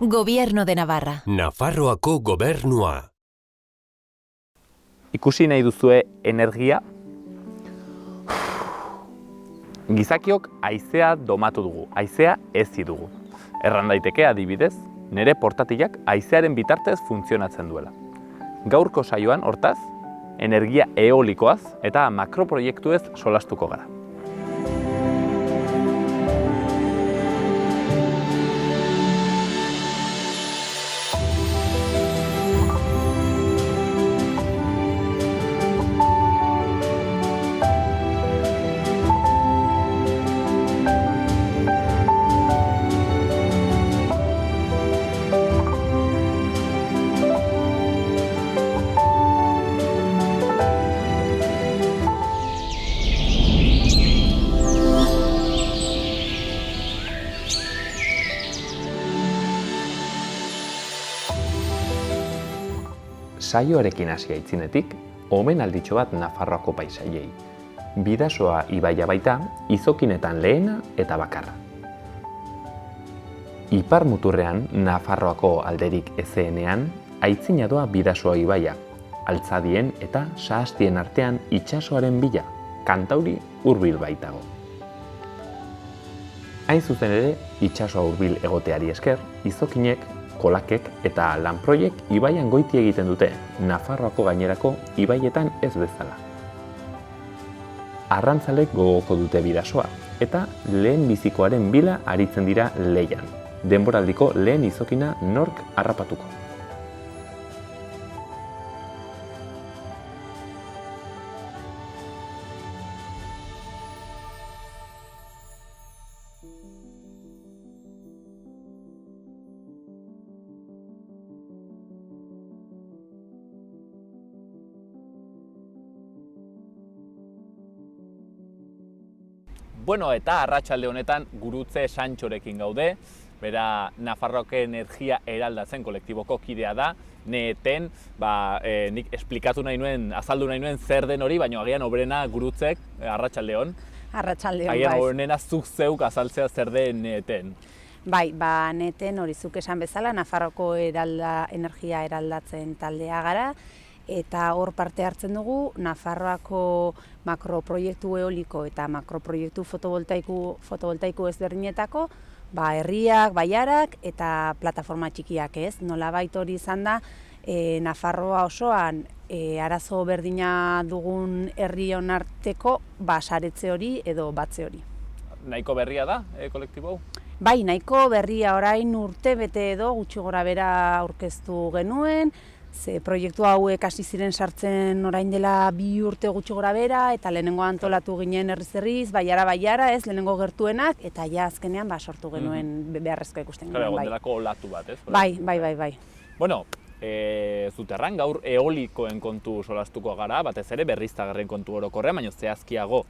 Gobierno de Navarra. Nafarroako gobernua. Ikusi nahi duzue energia? Gizakiok haizea domatu dugu, haizea ezi dugu. Erran daiteke adibidez, nire portatilak haizearen bitartez funtzionatzen duela. Gaurko saioan, hortaz, energia eolikoaz eta makroproiektuez solastuko gara. Saioarekin hasi aitzinetik, omenalditxo bat Nafarroako paisaiei. Bidasoa ibaia baita, izokinetan lehena eta bakarra. Ipar muturrean, Nafarroako alderik ezeenean, aitzina doa Bidasoa ibaia, Altzadien eta Sahastien artean itsasoaren bila, Kantauri hurbil baitago. Hain zuzen ere, itsasoa hurbil egoteari esker, izokinek, kolakek eta lanproiek ibaian goiti egiten dute, Nafarroako gainerako ibaietan ez bezala. Arrantzalek gogoko dute Bidasoa, eta lehen bizikoaren bila aritzen dira lehian. Denboraldiko lehen izokina nork harrapatuko. Bueno, eta arratsalde honetan Gurutze Santxorekin gaude, bera Nafarroako energia eraldatzen kolektiboko kidea da, neten, nik esplikatu nahi nuen, azaldu nahi nuen zer den hori, baina agian obrena Gurutzek, arratsalde hon. Arratsalde hon, bai. Agian obrena zuk zeuk azaltzea zer den neten. Bai, neten hori zuk esan bezala, Nafarroako energia eraldatzen taldea gara, eta hor parte hartzen dugu Nafarroako makroproiektu eoliko eta makroproiektu fotovoltaiko ezberdinetako herriak, bailarak eta plataforma txikiak ez. Nolabait hori izan da, Nafarroa osoan arazo berdina dugun herrion arteko saretze hori edo batze hori. Nahiko berria da kolektibo hau? Bai, nahiko berria, orain urte bete edo gutxi gora bera aurkeztu genuen, ze proiektu hauek hasi ziren sartzen orain dela 2 urte gutxi gora bera, eta lehenengo antolatu ginen herriz, baiara, ez, lehenengo gertuenak, eta ja azkenean sortu genuen beharrezko ikusten genuen. Egon delako olatu bat, ez? Bai. Bueno, zuterran gaur eolikoen kontu solastuko gara, batez ere berriztagarrien kontu orokorrean, baina zehazkiago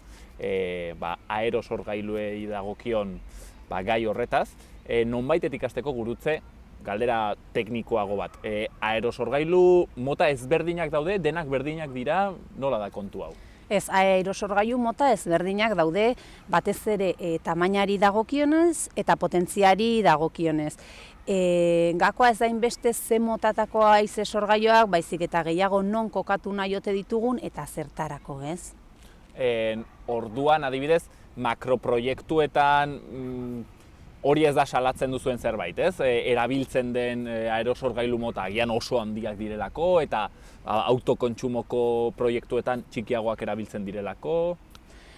aerosorgailuei dagokion gai horretaz. Nonbaitetik hasteko Gurutze, galdera teknikoago bat. Aerosorgailu mota ezberdinak daude, denak berdinak dira, nola da kontu hau? Ez, aerosorgailu mota ezberdinak daude, batez ere tamainari dagokionez eta potentziari dagokionez. Gakoa ez da inbeste ze motatako haize sorgailuak, baizik eta gehiago non kokatu nahi ote ditugun eta zertarako, ez? Orduan, adibidez, makroproiektuetan hori ez da salatzen duzuen zerbait, ez? Erabiltzen den aerosorgailu mota agian oso handiak direlako eta autokontsumoko proiektuetan txikiagoak erabiltzen direlako.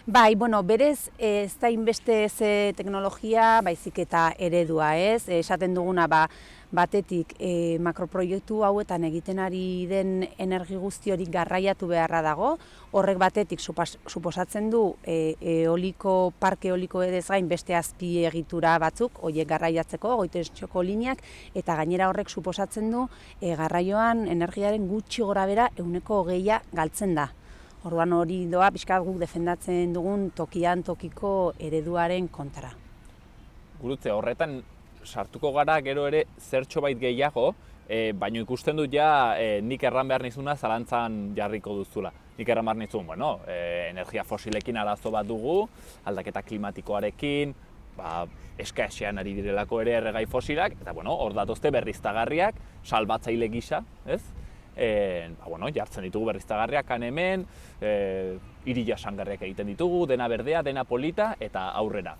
Bai, berez ez da inbeste ze teknologia, baizik eta eredua, ez? Esaten duguna batetik makroproiektu hauetan egiten ari den energi guzti hori garraiatu beharra dago, horrek batetik suposatzen du parke eoliko edez gain beste azpi egitura batzuk, horiek garraiatzeko, goitezko lineak, eta gainera horrek suposatzen du garraioan energiaren gutxi gorabehera 20% galtzen da. Orduan hori doa pixka guk defendatzen dugun tokian tokiko ereduaren kontra. Gurutze, horretan sartuko gara gero ere zertxo bait gehiago, baina ikusten dut ja nik erran behar nizuna zalantzan jarriko duzula. Nik erran behar nizun, energia fosilekin arazo bat dugu, aldaketa klimatikoarekin, eskaesean ari direlako ere erregai fosilak, eta hor datozte berriztagarriak, salbatzaile gisa, ez? Jartzen ditugu berriztagarriak han hemen, hiri jasangarriak egiten ditugu, dena berdea, dena polita, eta aurrera.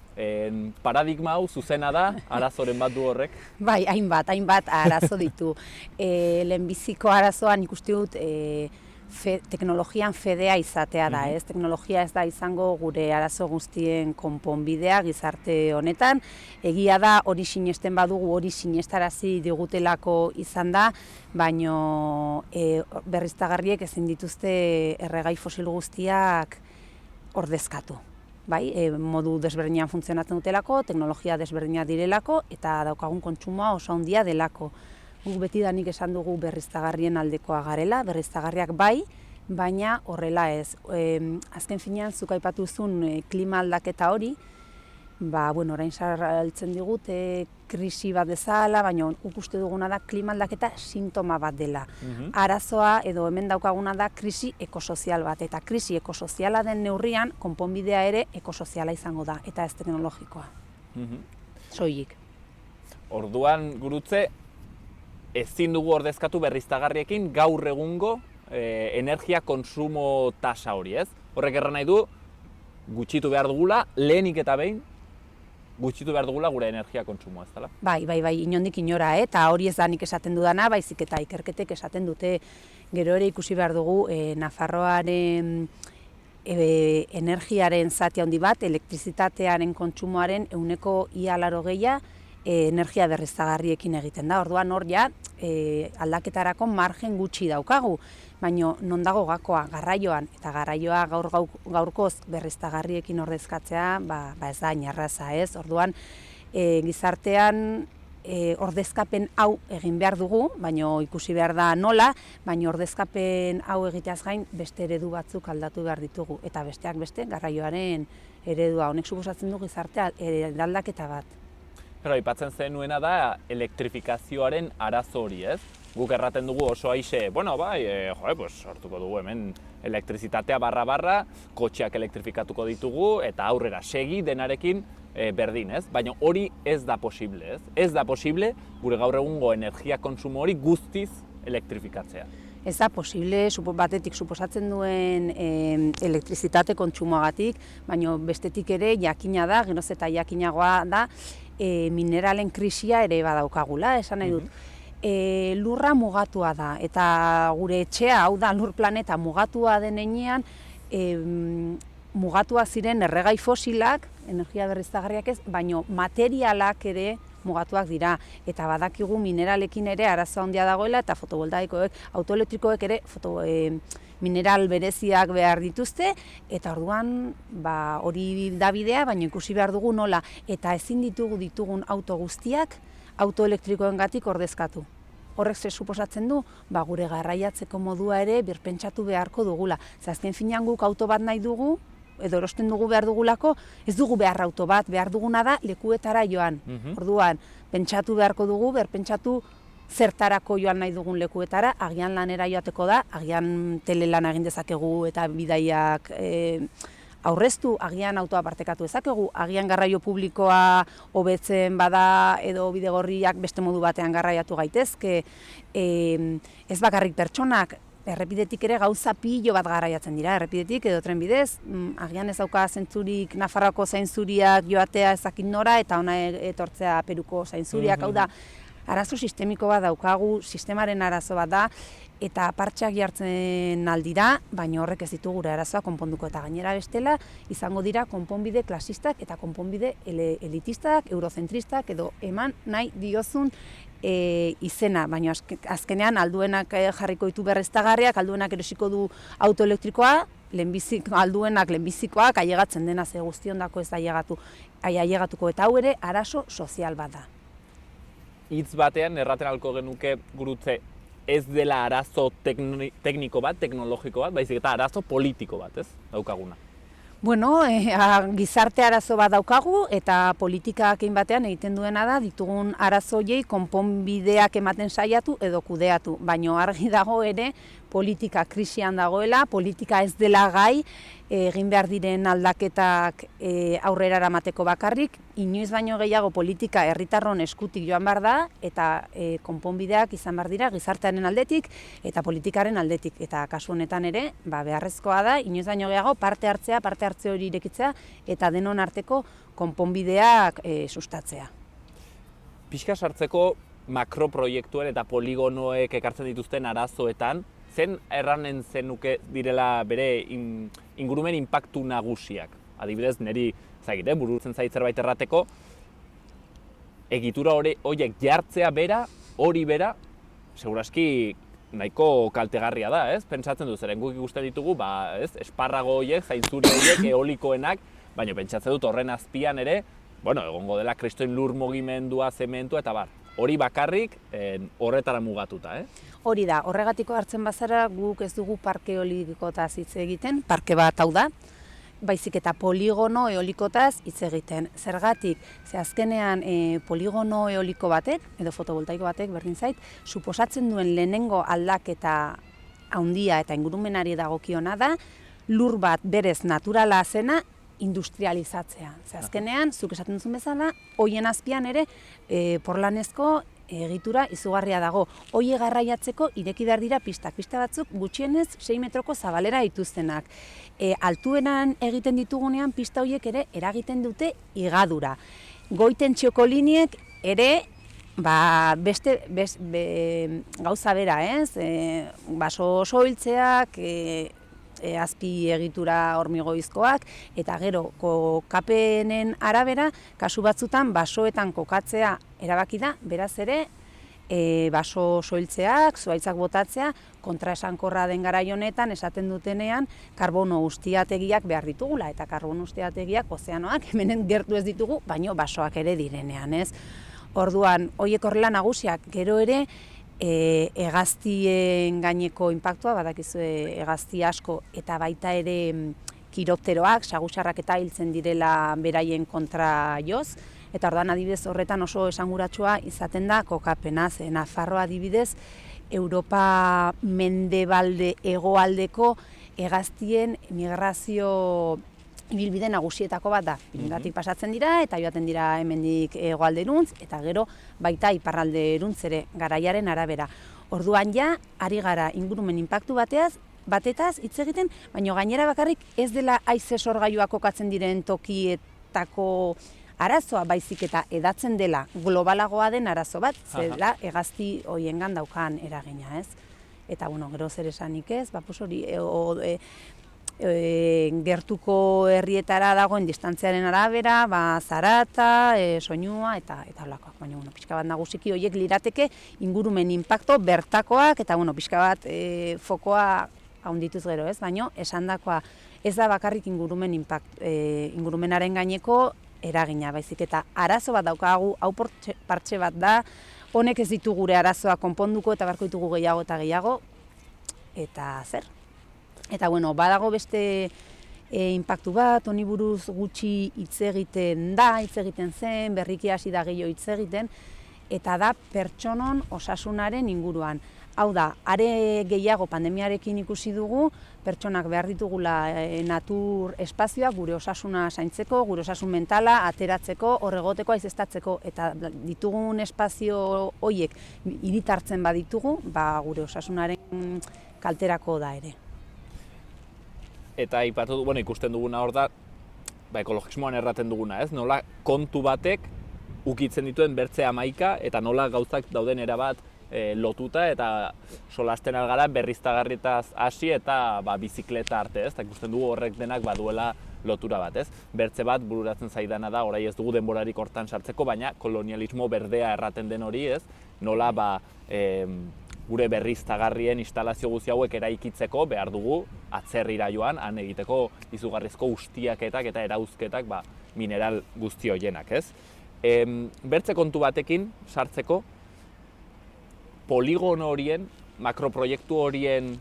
Paradigma hau zuzena da, arazoren bat du horrek? Bai, hainbat arazo ditu. Lehenbiziko arazoan ikusti dut teknologian fedea izatea da, ez? Teknologia ez da izango gure arazo guztien konponbidea gizarte honetan. Egia da hori sinesten badugu, hori sinestarazi digutelako izan da, baino berriztagarriek ezin dituzte erregai fosil guztiak ordezkatu. Bai, modu desberdinean funtzionatzen dutelako, teknologia desberdina direlako eta daukagun kontsumoa oso handia delako. Guk betidanik esan dugu berriztagarrien aldekoa garela, berriztagarriak bai, baina horrela ez. Azken finean, zuk aipatu zuen klima aldaketa hori, orain sarraltzen digute krisi bat bezala, baina guk uste duguna da klima aldaketa sintoma bat dela. Arazoa edo hemen daukaguna da krisi ekosozial bat, eta krisi ekosoziala den neurrian, konponbidea ere ekosoziala izango da, eta ez teknologikoa. Soilik. Orduan, gurutze, ezin dugu ordezkatu berriztagarriekin gaur egungo energia kontsumo tasa hori, ez? Horrek erran nahi du, gutxitu behar dugula, lehenik eta behin, gutxitu behar dugula gure energia kontsumoa, ez dela? Bai, inondik inora, eta hori ez da nik esaten dudana, baizik eta ikerketek esaten dute, gero ere ikusi behar dugu, Nafarroaren energiaren zati handi bat, elektrizitatearen kontsumoaren 80% energia berriztagarriekin egiten da. Orduan hor ja aldaketarako margen gutxi daukagu, baina non dago gakoa garraioan, eta garraioa gaurkoz berriztagarriekin ordezkatzea ez da inarraza, ez? Orduan gizartean ordezkapen hau egin behar dugu, baina ikusi behar da nola, baina ordezkapen hau egiteaz gain beste eredu batzuk aldatu behar ditugu, eta besteak beste garraioaren eredua. Honek suposatzen du gizartea eraldaketa bat. Pero aipatzen zenuena da elektrifikazioaren arazo hori, ez? Guk erraten dugu oso aixe, sortuko dugu hemen elektrizitatea barra, kotxeak elektrifikatuko ditugu eta aurrera segi denarekin berdin, ez? Baina hori ez da posible, ez? Ez da posible gure gaur egungo energia kontsumo hori guztiz elektrifikatzea. Ez da posible, batetik suposatzen duen elektrizitate kontsumoagatik, baina bestetik ere jakina da, geroz eta jakinagoa da, mineralen krisia ere badaukagula, esan nahi dut. Lurra mugatua da, eta gure etxea, hau da, lur planeta mugatua den heinean, mugatua ziren erregai fosilak, energia berriztagarriak ez, baina materialak ere mugatuak dira, eta badakigu mineralekin ere arazo handia dagoela, eta fotovoltaikoek, autoelektrikoek ere mineral bereziak behar dituzte, eta orduan hori da bidea, baina ikusi behar dugu nola, eta ezin ditugun auto guztiak autoelektrikoengatik ordezkatu. Horrek zer suposatzen du, gure garraiatzeko modua ere birpentsatu beharko dugula. Azken finean guk auto bat nahi dugu, edo erosten dugu behar dugulako, ez dugu behar auto bat, behar duguna da lekuetara joan. Orduan, pentsatu beharko dugu, berpentsatu zertarako joan nahi dugun lekuetara, agian lanera joateko da, agian telelan egin dezakegu eta bidaiak aurreztu, agian autoa partekatu dezakegu, agian garraio publikoa hobetzen bada edo bidegorriak beste modu batean garraiatu gaitezke, ez bakarrik pertsonak, errepidetik ere gauza pilo bat garraiatzen dira, errepidetik edo trenbidez, agian ez dauka zentzurik Nafarroako zainzuriak joatea ezakin nora eta ona etortzea Peruko zainzuriak, hau da, arazo sistemiko bat daukagu, sistemaren arazo bat da, eta partxak jartzen aldira, baina horrek ez ditu gure arazoa konponduko, eta gainera bestela izango dira konponbide klasistak eta konponbide elitistak, eurozentristak edo eman nahi diozun izena, baina azkenean alduenak jarriko ditu berriztagarriak, alduenak erosiko du autoelektrikoa, alduenak lehenbizikoak ailegatzen dena ze guztiondako ez da ailegatuko, eta hau ere arazo sozial bat da. Hitz batean erraten ahalko genuke gurutze ez dela arazo tekniko bat, teknologiko bat, baizik eta arazo politiko bat, ez, daukaguna. Bueno, gizarte arazo bat daukagu eta politikak egin batean egiten duena da ditugun arazoiei konponbideak ematen saiatu edo kudeatu, baina argi dago ere politika krisian dagoela, politika ez dela gai, egin behar diren aldaketak aurrera eramateko bakarrik, inoiz baino gehiago politika herritarron eskutik joan behar da, eta konponbideak izan behar dira gizartearen aldetik eta politikaren aldetik. Eta kasu honetan ere, beharrezkoa da, inoiz baino gehiago parte hartze hori irekitzea, eta denon arteko konponbideak sustatzea. Pixka sartzeko makroproiektuen eta poligonoek ekartzen dituzten arazoetan, zen erranen zenuke direla bere ingurumen inpaktu nagusiak? Adibidez, niri burutzen zait zerbait errateko, egitura horiek jartzea hori bera, seguraski nahiko kaltegarria da, ez? Pentsatzen du, zeren guk ikusten ditugu, esparrago horiek, zainzuri horiek, eolikoenak, baina pentsatzen dut horren azpian ere, egongo dela kristoin lur mugimendua, zementua eta bar. Hori bakarrik horretara mugatuta, Hori da, horregatiko hartzen bazara guk ez dugu parke eolikotaz hitz egiten, parke bat hau da, baizik eta poligono eolikotaz hitz egiten. Zergatik, ze azkenean poligono eoliko batek, edo fotovoltaiko batek, berdin zait, suposatzen duen lehenengo aldaketa handia eta ingurumenari dagokiona da, lur bat berez naturala zena, industrializatzea. Ze azkenean, zuk esaten duzun bezala, hoien azpian ere porlanezko egitura izugarria dago. Hoie garraiatzeko ireki behar dira pistak. Pista batzuk gutxienez 6 metroko zabalera dituztenak. Altuenan egiten ditugunean pista horiek ere eragiten dute igadura. Goiten txokoliniek ere beste gauza bera, baso soiltzeak, azpi egitura hormigoizkoak, eta gero kokapenen arabera, kasu batzutan basoetan kokatzea erabaki da, beraz ere, baso soiltzeak, zuhaitzak botatzea, kontraesankorra den garai honetan esaten dutenean karbono ustiategiak behar ditugula, eta karbono ustiategiak ozeanoak hemen gertu ez ditugu, baino basoak ere direnean, ez? Orduan, horiek horrela nagusiak, gero ere, hegaztien gaineko inpaktua, badakizu hegazti asko eta baita ere kiropteroak, sagutxarrak eta hiltzen direla beraien kontra joz, eta orduan adibidez horretan oso esanguratsua izaten da kokapena, ze Nafarroa adibidez Europa mendebalde hegoaldeko hegaztien migrazio ibilbide nagusietako bat da. Piringatik pasatzen dira eta joaten dira hemendik hegoalderuntz eta gero baita iparralderuntz ere garaiaren arabera. Orduan ja ari gara ingurumen inpaktu batetaz hitz egiten, baina gainera bakarrik ez dela haize sorgailuak kokatzen diren tokietako arazoa, baizik eta edatzen dela globalagoa den arazo bat, zela hegazti horiengan daukan eragina, ez? Eta gero zer esanik ez, hori gertuko herrietara dagoen distantziaren arabera, zarata, soinua eta holakoak. Baina, pixka bat nagusiki horiek lirateke ingurumen inpakto bertakoak eta, pixka bat fokoa haundituz gero, ez? Baina, esandakoa ez da bakarrik ingurumenaren gaineko eragina, baizik eta arazo bat daukagu, hau partxe bat da, honek ez ditu gure arazoa konponduko eta barko ditugu gehiago eta gehiago, eta zer? Eta badago beste inpaktu bat, honi buruz gutxi hitz egiten zen, berriki hasi da gehiago hitz egiten, eta da pertsonon osasunaren inguruan. Hau da, are gehiago pandemiarekin ikusi dugu, pertsonak behar ditugula natur espazioak gure osasuna zaintzeko, gure osasun mentala ateratzeko, horregoteko, aizestatzeko, eta ditugun espazio horiek hiritartzen baditugu, gure osasunaren kalterako da ere. Eta ikusten duguna hor da, ekologismoan erraten duguna, ez? Nola kontu batek ukitzen dituen bertze 11 eta nola gauzak dauden erabat lotuta eta solasten algara berriztagarrietaz hasi eta bizikleta arte, ez? Eta ikusten dugu horrek denak baduela lotura bat, ez? Bertze bat bururatzen zaidana da, orai ez dugu denborarik hortan sartzeko, baina kolonialismo berdea erraten den hori, ez? Nola gure berriztagarrien instalazio guzti hauek eraikitzeko behar dugu atzerrira joan, han egiteko izugarrizko ustiaketak eta erauzketak mineral guzti horienak, ez? Bertze kontu batekin sartzeko, poligono horien, makroproiektu horien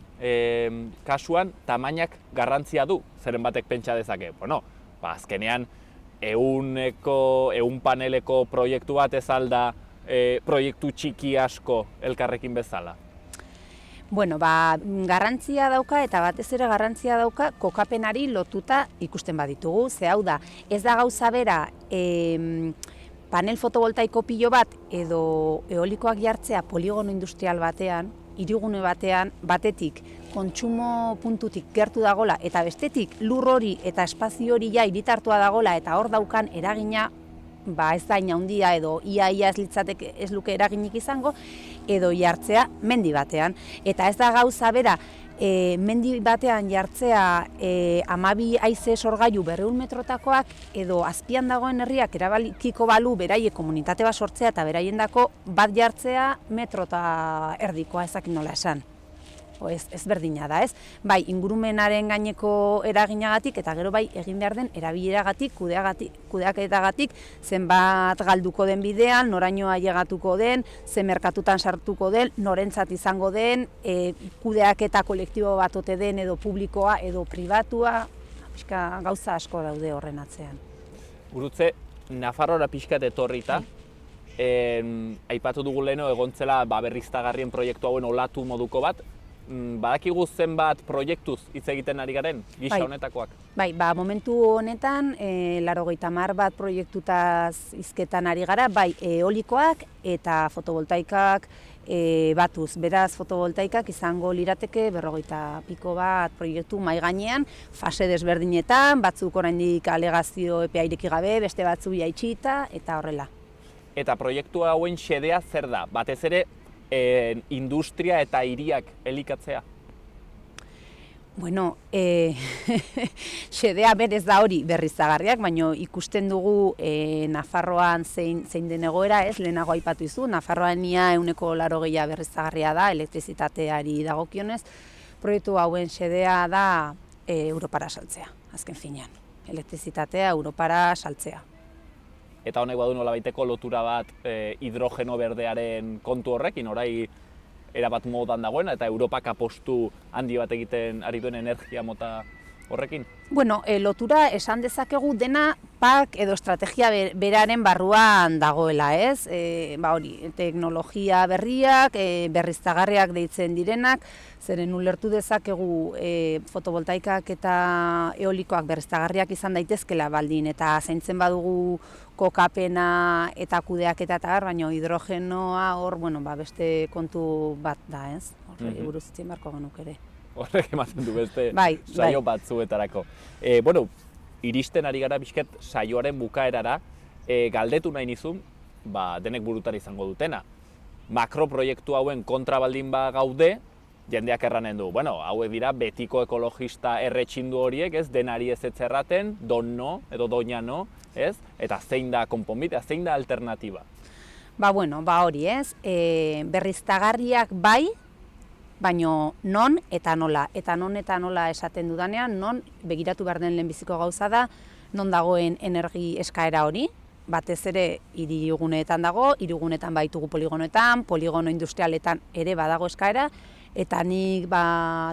kasuan, tamainak garrantzia du, zeren batek pentsa dezake. Azkenean, 100 paneleko proiektu bat ez alda proiektu txiki asko elkarrekin bezala? Bueno, garrantzia dauka eta batez ere garrantzia dauka kokapenari lotuta ikusten baditugu. Ze hau da, ez da gauza bera panel fotovoltaiko pilo bat edo eolikoak jartzea poligono industrial batean, hirigune batean, batetik kontsumo puntutik gertu dagola eta bestetik lur hori eta espazio hori ja hiritartua dagola eta hor daukan eragina ez da handia edo ia ez luke eraginik izango, edo jartzea mendi batean. Eta ez da gauza bera, mendi batean jartzea 12 haize sorgailu 200 metrotakoak, edo azpian dagoen herriak erabakiko balu beraiek komunitate bat sortzea eta beraiendako bat jartzea metro eta erdikoa, ezak nola esan. Ez berdina da, ez? Bai, ingurumenaren gaineko eraginagatik eta gero bai egin behar den erabileragatik, kudeaketagatik, zenbat galduko den bidean, noraino ailegatuko den, ze merkatutan sartuko den, norentzat izango den, kudeaketa kolektibo bat ote den edo publikoa edo pribatua, pixka gauza asko daude horren atzean. Gurutze, Nafarroara pixkat etorrita, aipatu dugu leheno egontzela berriztagarrien proiektu hauen olatu moduko bat, badakigu zenbat proiektuz hitz egiten ari garen, gisa honetakoak? Bai, momentu honetan 80 bat proiektutaz hizketan ari gara, bai eolikoak eta fotovoltaikak batuz. Beraz, fotovoltaikak izango lirateke 50 piko bat proiektu mahai gainean, fase desberdinetan, batzuk oraindik alegazio epea ireki gabe, beste batzu jaitsita eta horrela. Eta proiektu hauen xedea zer da? Batez ere, industria eta hiriak elikatzea? Bueno, xedea berez da hori berriztagarriak, baina ikusten dugu Nafarroan zein den egoera, ez, lehenago aipatu izu, Nafarroan ia 80% berriztagarria da, elektrizitateari dagokionez, proiektu hauen xedea da Europara saltzea, azken finean, elektrizitatea Europara saltzea. Eta honek badu nolabaiteko lotura bat hidrogeno berdearen kontu horrekin, orai erabat modan dagoena, eta Europak apostu handi bat egiten ari duen energia mota horrekin? Bueno, lotura esan dezakegu dena PAK edo estrategia beraren barruan dagoela, ez? Hori, teknologia berriak, berriztagarriak deitzen direnak, zeren ulertu dezakegu fotovoltaikak eta eolikoak berriztagarriak izan daitezkela baldin, eta zaintzen badugu kokapena eta kudeaketa eta baina hidrogenoa hor, beste kontu bat da, ez? Horri buruz itzen beharko genuk ere. Horrek ematen du beste saio batzuetarako. Iristen ari gara bizket saioaren bukaerara, galdetu nahi nizun, denek burutan izango dutena. Makroproiektu hauen kontra baldin gaude, jendeak erranen du, hauek dira betiko ekologista erretxindu horiek, ez, denari ez erraten, don no, edo doina no, ez, eta zein da konponbidea, zein da alternatiba? Hori, ez, berriztagarriak bai, baina non eta nola. Eta non eta nola esaten dudanean, non begiratu behar den lehenbiziko gauza da, non dagoen energi eskaera hori, batez ere hiriguneetan dago, hiriguneetan baitugu poligonoetan, poligono industrialetan ere badago eskaera, eta nik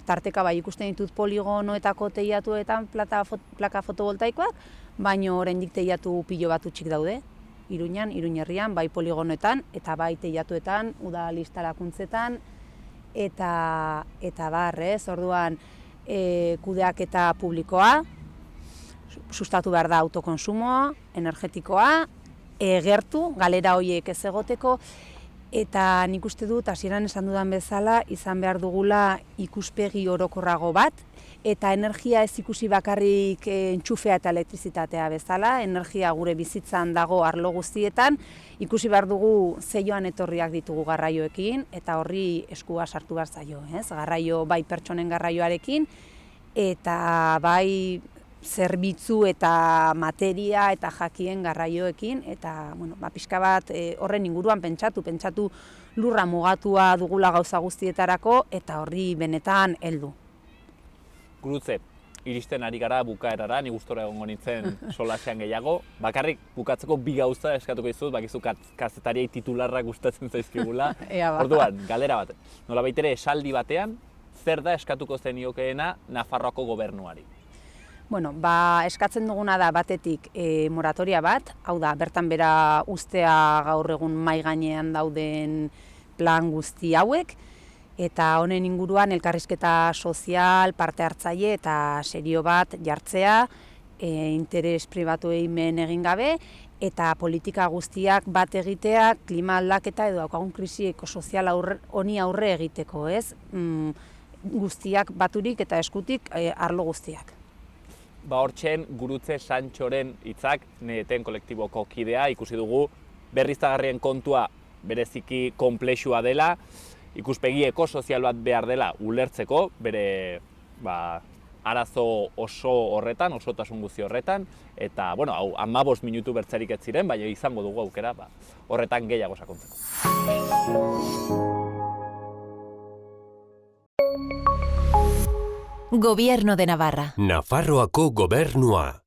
tarteka ikusten ditut poligonoetako teiatuetan plaka fotovoltaikoak, baina oraindik teiatu pilo bat utxik daude, Iruñan, Iruñerrian, bai poligonoetan, eta bai teiatuetan, udal instalakuntzetan, eta barrez, orduan kudeaketa publikoa, sustatu behar da autokonsumoa, energetikoa, gertu, galera horiek ez egoteko, eta nik uste dut, hasieran esan dudan bezala, izan behar dugula ikuspegi orokorrago bat, eta energia ez ikusi bakarrik entxufea eta elektrizitatea bezala, energia gure bizitzan dago arlo guztietan, ikusi behar dugu zeioan etorriak ditugu garraioekin, eta horri eskua sartu behar zaio, ez? Garraio bai pertsonen garraioarekin, eta bai zerbitzu eta materia eta jakien garraioekin, eta pixka bat horren inguruan pentsatu lurra mugatua dugula gauza guztietarako, eta horri benetan heldu. Gurutze, iristen ari gara bukaerara, ni gustora egongo nintzen solasean gehiago. Bakarrik bukatzeko bi gauza eskatuko dizut, bakizu kazetariei titularrak gustatzen zaizkigula. Orduan, galdera bat, nolabait ere esaldi batean, zer da eskatuko zeniokeena Nafarroako gobernuari? Eskatzen duguna da batetik moratoria bat, hau da, bertan bera ustea gaur egun mahai gainean dauden plan guzti hauek, eta honen inguruan elkarrizketa sozial, parte hartzaile eta serio bat jartzea, interes pribatuei men egin gabe, eta politika guztiak bat egitea klima aldaketa edo daukagun krisi ekosozial honi aurre egiteko, ez? Guztiak baturik eta eskutik arlo guztiak. Hortxen, Gurutze Santxoren hitzak, Neten kolektiboko kidea, ikusi dugu berriztagarrien kontua bereziki konplexua dela, ikuspegi ekosozial bat behar dela ulertzeko, bere arazo oso horretan, osotasun guzti horretan, eta, bueno, hau, 15 minutu bertzerik ez ziren, baina izango dugu aukera, horretan gehiago sakontzeko. Gobierno de Navarra. Nafarroako Gobernua.